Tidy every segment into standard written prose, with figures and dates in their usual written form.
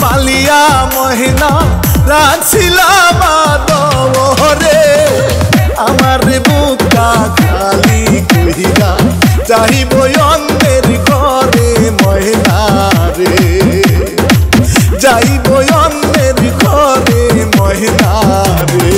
পালিয়া মহিনা রাখছিলাম আদরে আমার বুকটা খালি কইরা চাহিব অন্যের ঘরে মহিনা রে যাইব অন্যের ঘরে মহিনা রে।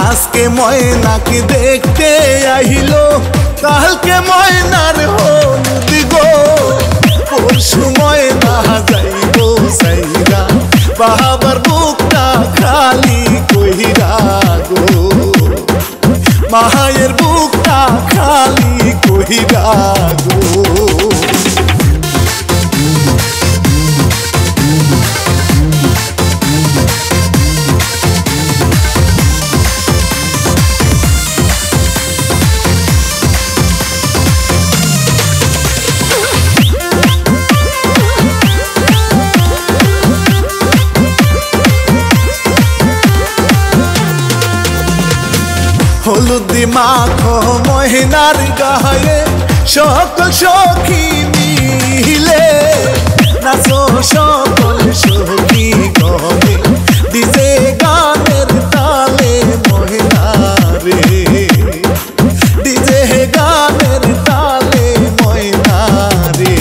আজকে ময়নাকে দেখতে আইলো কালকে ময়নার হলুদ গো পরশু ময়না যাইব সাইরা বাবার বুকটা খালি কইরা গো মায়ের বুকটা খালি কইরা গো। হলুদ মাখো মহিনার গায়ে সকল সখী মিলে নাচো সকল সখী গনে ডিজে গানের তালে মহিনা রে ডিজে গানের তালে মহিনা রে।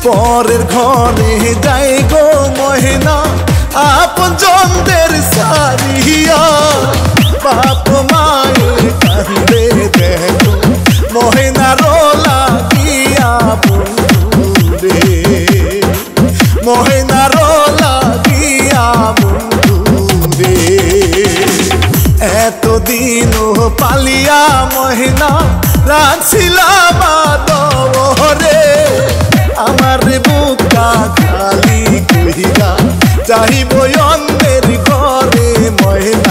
পরের ঘরে যাই গো মহিনা আপন জনদের সারিয়া বাপ মায়ের কান্দে দেখো মহিনা রোলা গিয়া বন্ধু রে মহিনা রোলা গিয়া বন্ধু রে। এতদিন পালিয়া মহিনা রাখছিলাম আদরে আমার বুকটা খালি কইরা চাহিব অন্যের ঘরে মহিনা